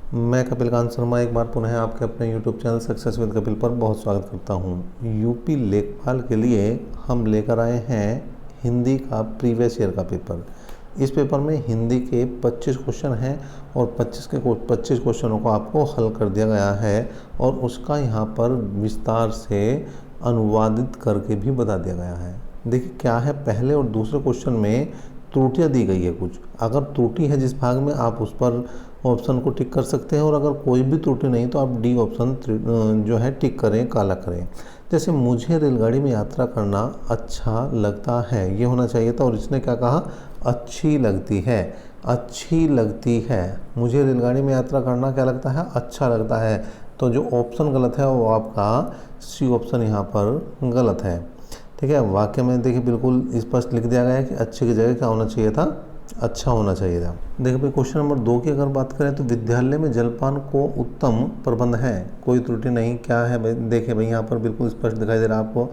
मैं कपिल कांत शर्मा एक बार पुनः आपके अपने YouTube channel success with Kapil पर बहुत स्वागत करता हूं। यूपी लेखपाल के लिए हम लेकर आए हैं हिंदी का प्रीवियस ईयर का पेपर। इस पेपर में हिंदी के 25 क्वेश्चन हैं और 25 क्वेश्चनों को आपको हल कर दिया गया है और उसका यहाँ पर विस्तार से अनुवादित करके भी बता दिया गया है। देखिए क्या है, पहले और दूसरे क्वेश्चन में त्रुटियां दी गई है कुछ। अगर त्रुटि है जिस भाग में, आप उस पर ऑप्शन को टिक कर सकते हैं और अगर कोई भी त्रुटि नहीं तो आप डी ऑप्शन जो है टिक करें, काला करें। जैसे मुझे रेलगाड़ी में यात्रा करना अच्छा लगता है, ये होना चाहिए था और इसने क्या कहा, अच्छी लगती है। अच्छी लगती है, मुझे रेलगाड़ी में यात्रा करना क्या लगता है, अच्छा लगता है। तो जो ऑप्शन गलत है वो आपका सी ऑप्शन यहाँ पर गलत है। ठीक है, वाक्य में देखिए बिल्कुल स्पष्ट लिख दिया गया है कि अच्छे की जगह क्या होना चाहिए था, अच्छा होना चाहिए था। देखिए भाई क्वेश्चन नंबर 2 की अगर बात करें तो विद्यालय में जलपान को उत्तम प्रबंध है, कोई त्रुटि नहीं। क्या है भाई, देखिए भाई यहाँ पर बिल्कुल स्पष्ट दिखाई दे रहा है आपको,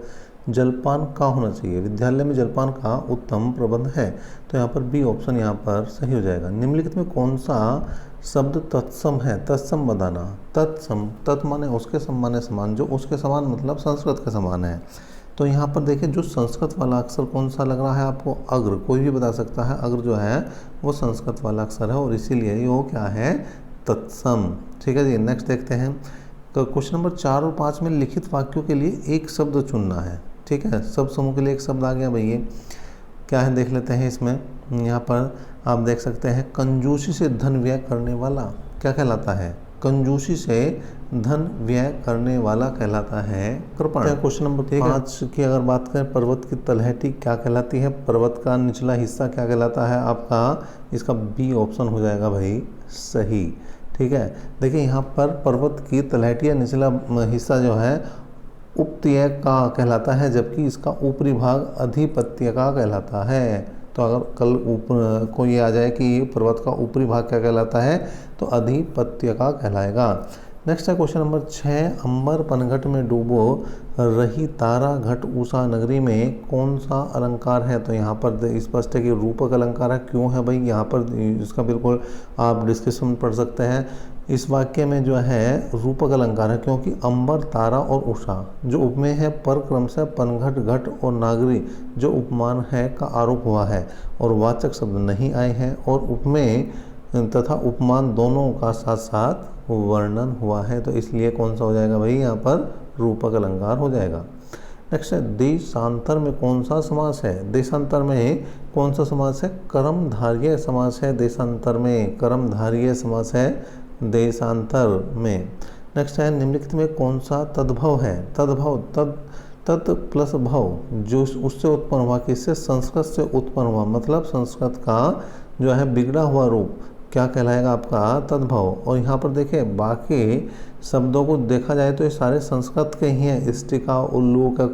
जलपान का होना चाहिए, विद्यालय में जलपान का उत्तम प्रबंध है। तो यहाँ पर बी ऑप्शन यहाँ पर सही हो जाएगा। निम्नलिखित में कौन सा शब्द तत्सम है, तत्सम बताना। तत्सम, तत् माने उसके सम माने समान, जो उसके समान मतलब संस्कृत के समान है। तो यहाँ पर देखिए जो संस्कृत वाला अक्षर कौन सा लग रहा है आपको, अग्र, कोई भी बता सकता है। अग्र जो है वो संस्कृत वाला अक्षर है और इसीलिए वो क्या है, तत्सम। ठीक है जी, नेक्स्ट देखते हैं। तो क्वेश्चन नंबर 4 और 5 में लिखित वाक्यों के लिए एक शब्द चुनना है। ठीक है, सब समूह के लिए एक शब्द आ गया भैया, क्या है देख लेते हैं। इसमें यहाँ पर आप देख सकते हैं, कंजूसी से धन व्यय करने वाला क्या कहलाता है, कंजूसी से धन व्यय करने वाला कहलाता है कृपण। क्वेश्चन नंबर 5 की अगर बात करें, पर्वत की तलहटी क्या कहलाती है, पर्वत का निचला हिस्सा क्या कहलाता है आपका, इसका बी ऑप्शन हो जाएगा भाई सही। ठीक है, देखिए यहाँ पर पर्वत की तलहटी या निचला हिस्सा जो है उपत्यय का कहलाता है, जबकि इसका ऊपरी भाग अधिपत्य का कहलाता है। तो अगर कल को ये आ जाए कि पर्वत का ऊपरी भाग क्या कहलाता है, तो अधिपत्य का कहलाएगा। नेक्स्ट है क्वेश्चन नंबर 6, अंबर पनघट में डूबो रही तारा घट उषा नगरी में कौन सा अलंकार है। तो यहाँ पर स्पष्ट है कि रूपक अलंकार है। क्यों है भाई, यहाँ पर इसका बिल्कुल आप डिस्कशन पढ़ सकते हैं। इस वाक्य में जो है रूपक अलंकार है क्योंकि अंबर, तारा और उषा जो उपमेय है पर क्रम से पनघट, घट और नागरी जो उपमान है का आरोप हुआ है और वाचक शब्द नहीं आए हैं और उपमेय तथा उपमान दोनों का साथ साथ वर्णन हुआ है। तो इसलिए कौन सा हो जाएगा भाई, यहाँ पर रूपक अलंकार हो जाएगा। नेक्स्ट है, देशांतर में कौन सा समास है, देशांतर में कौन सा समास है, कर्मधारय समास है। देशांतर में कर्मधारय समास है देशांतर में। नेक्स्ट है, निम्नलिखित में कौन सा तद्भव है, तद्भव, तत् प्लस भव जो उससे उत्पन्न हुआ, किससे, संस्कृत से उत्पन्न हुआ, मतलब संस्कृत का जो है बिगड़ा हुआ रूप क्या कहलाएगा आपका, तद्भव। और यहाँ पर देखिए बाकी शब्दों को देखा जाए तो ये सारे संस्कृत के ही हैं, इष्टिका, उल्लू का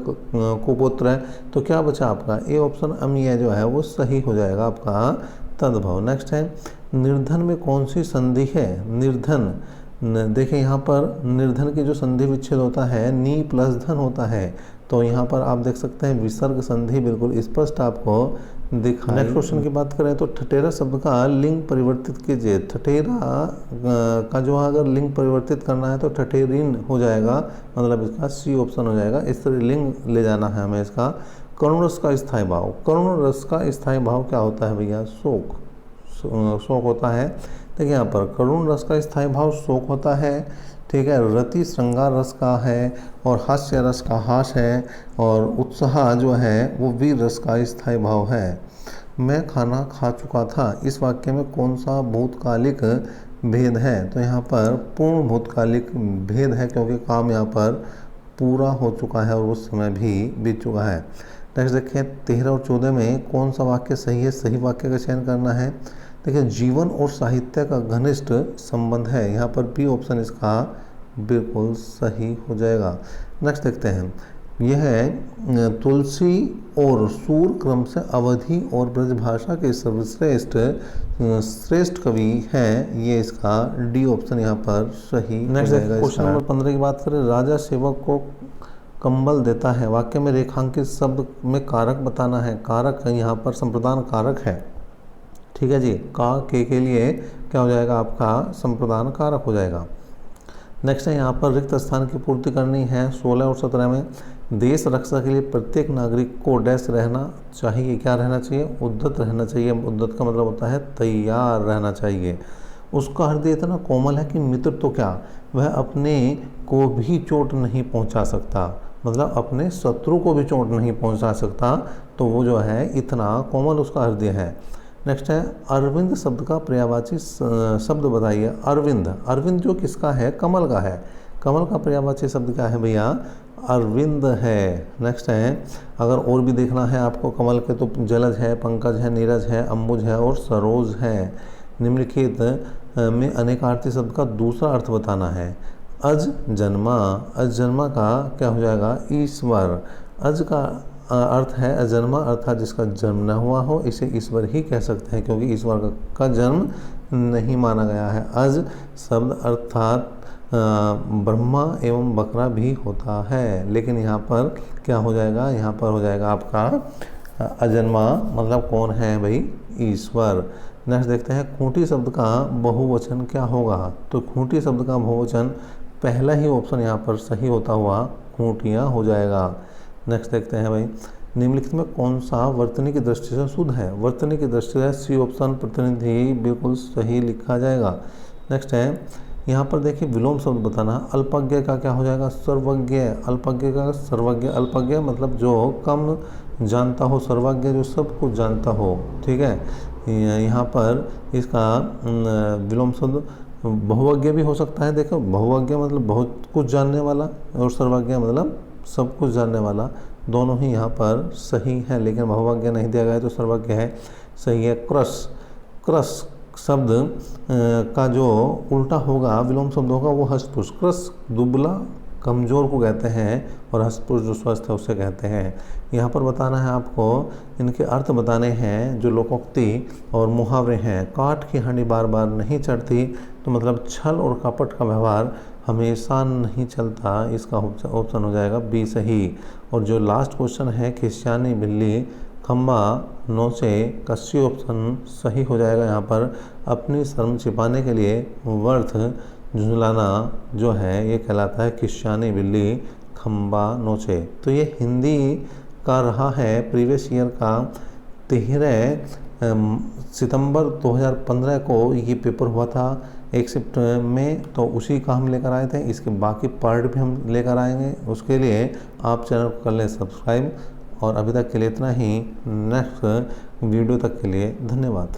कुपुत्र है। तो क्या बचा आपका ए ऑप्शन अमीय जो है वो सही हो जाएगा आपका तद्भव। नेक्स्ट है, निर्धन में कौन सी संधि है, निर्धन, देखिए यहाँ पर निर्धन की जो संधि विच्छेद होता है नी प्लस धन होता है। तो यहाँ पर आप देख सकते हैं विसर्ग संधि बिल्कुल स्पष्ट आपको दिखा। नेक्स्ट क्वेश्चन की बात करें तो ठठेरा शब्द का लिंग परिवर्तित कीजिए। ठठेरा का जो अगर लिंग परिवर्तित करना है तो ठठेरिन हो जाएगा, मतलब इसका सी ऑप्शन हो जाएगा। इस तरह लिंग ले जाना है हमें इसका। करुण रस का स्थायी भाव, करुण रस का स्थायी भाव क्या होता है भैया, शोक, शोक होता है। देखिए यहाँ पर करुण रस का स्थायी भाव शोक होता है। ठीक है, रति श्रृंगार रस का है और हास्य रस का हास है और उत्साह जो है वो वीर रस का स्थायी भाव है। मैं खाना खा चुका था, इस वाक्य में कौन सा भूतकालिक भेद है। तो यहाँ पर पूर्ण भूतकालिक भेद है क्योंकि काम यहाँ पर पूरा हो चुका है और उस समय भी बीत चुका है। नेक्स्ट देखिए 13 और 14 में कौन सा वाक्य सही है, सही वाक्य का चयन करना है। देखिए जीवन और साहित्य का घनिष्ठ संबंध है, यहाँ पर बी ऑप्शन इसका बिल्कुल सही हो जाएगा। नेक्स्ट देखते हैं, यह है तुलसी और सूर क्रम से अवधि और ब्रजभाषा के श्रेष्ठ कवि हैं, ये इसका डी ऑप्शन यहाँ पर सही हो जाएगा। क्वेश्चन नंबर 15 की बात करें, राजा सेवक को कंबल देता है, वाक्य में रेखांकित शब्द में कारक बताना है। कारक यहाँ पर संप्रदान कारक है। ठीक है जी, का के लिए क्या हो जाएगा आपका संप्रदान कारक हो जाएगा। नेक्स्ट है यहाँ पर रिक्त स्थान की पूर्ति करनी है 16 और 17 में। देश रक्षा के लिए प्रत्येक नागरिक को डैश रहना चाहिए, क्या रहना चाहिए, उद्यत रहना चाहिए। उद्यत का मतलब होता है तैयार रहना चाहिए। उसका हृदय इतना कोमल है कि मित्र तो क्या, वह अपने को भी चोट नहीं पहुंचा सकता, मतलब अपने शत्रु को भी चोट नहीं पहुंचा सकता, तो वो जो है इतना कोमल उसका हृदय है। नेक्स्ट है अरविंद शब्द का पर्यायवाची शब्द बताइए। अरविंद, अरविंद जो किसका है, कमल का है। कमल का पर्यायवाची शब्द क्या है भैया, अरविंद है। नेक्स्ट है, अगर और भी देखना है आपको कमल के तो जलज है, पंकज है, नीरज है, अंबुज है और सरोज है। निम्नलिखित में अनेकार्थी शब्द का दूसरा अर्थ बताना है। अज जन्मा, अज जन्मा का क्या हो जाएगा, ईश्वर। अज का अर्थ है अजन्मा, अर्थात जिसका जन्म न हुआ हो, इसे ईश्वर ही कह सकते हैं क्योंकि ईश्वर का जन्म नहीं माना गया है। अज शब्द अर्थात ब्रह्मा एवं बकरा भी होता है, लेकिन यहाँ पर क्या हो जाएगा, यहाँ पर हो जाएगा आपका अजन्मा, मतलब कौन है भाई, ईश्वर। नेक्स्ट देखते हैं खूंटी शब्द का बहुवचन क्या होगा। तो खूंटी शब्द का बहुवचन पहला ही ऑप्शन यहाँ पर सही होता हुआ खूंटियाँ हो जाएगा। नेक्स्ट देखते हैं भाई, निम्नलिखित में कौन सा वर्तनी की दृष्टि से शुद्ध है। वर्तनी की दृष्टि से सी ऑप्शन प्रतिनिधि बिल्कुल सही लिखा जाएगा। नेक्स्ट है यहाँ पर देखिए विलोम शब्द बताना। अल्पज्ञ का क्या हो जाएगा, सर्वज्ञ। अल्पज्ञ का सर्वज्ञ, अल्पज्ञ मतलब जो कम जानता हो, सर्वज्ञ जो सब कुछ जानता हो, ठीक है। यहाँ पर इसका विलोम शब्द बहुज्ञ भी हो सकता है। देखो बहुज्ञ मतलब बहुत कुछ जानने वाला और सर्वज्ञ मतलब सब कुछ जानने वाला, दोनों ही यहाँ पर सही है, लेकिन बहुज्ञ नहीं दिया गया है तो सर्वज्ञ है, सही है। क्रस, क्रस शब्द का जो उल्टा होगा, विलोम शब्द होगा वो हस्तपुरुष। क्रस दुबला कमज़ोर को कहते हैं और हस्तपुरुष जो स्वस्थ है उसे कहते हैं। यहाँ पर बताना है आपको, इनके अर्थ बताने हैं जो लोकोक्ति और मुहावरे हैं। काठ की हांडी बार बार नहीं चढ़ती, तो मतलब छल और कपट का व्यवहार हमेशा नहीं चलता, इसका ऑप्शन हो जाएगा बी सही। और जो लास्ट क्वेश्चन है खिसियानी बिल्ली खम्बा नोचे, कस्सी ऑप्शन सही हो जाएगा। यहाँ पर अपनी शर्म छिपाने के लिए वर्थ झुंझलाना जो है ये कहलाता है खिसियानी बिल्ली खम्बा नोचे। तो ये हिंदी का रहा है प्रीवियस ईयर का 13 सितंबर 2015 को ये पेपर हुआ था एक शिफ्ट में, तो उसी का हम लेकर आए थे। इसके बाकी पार्ट भी हम लेकर आएंगे, उसके लिए आप चैनल को कर लें सब्सक्राइब। और अभी तक के लिए इतना ही, नेक्स्ट वीडियो तक के लिए धन्यवाद।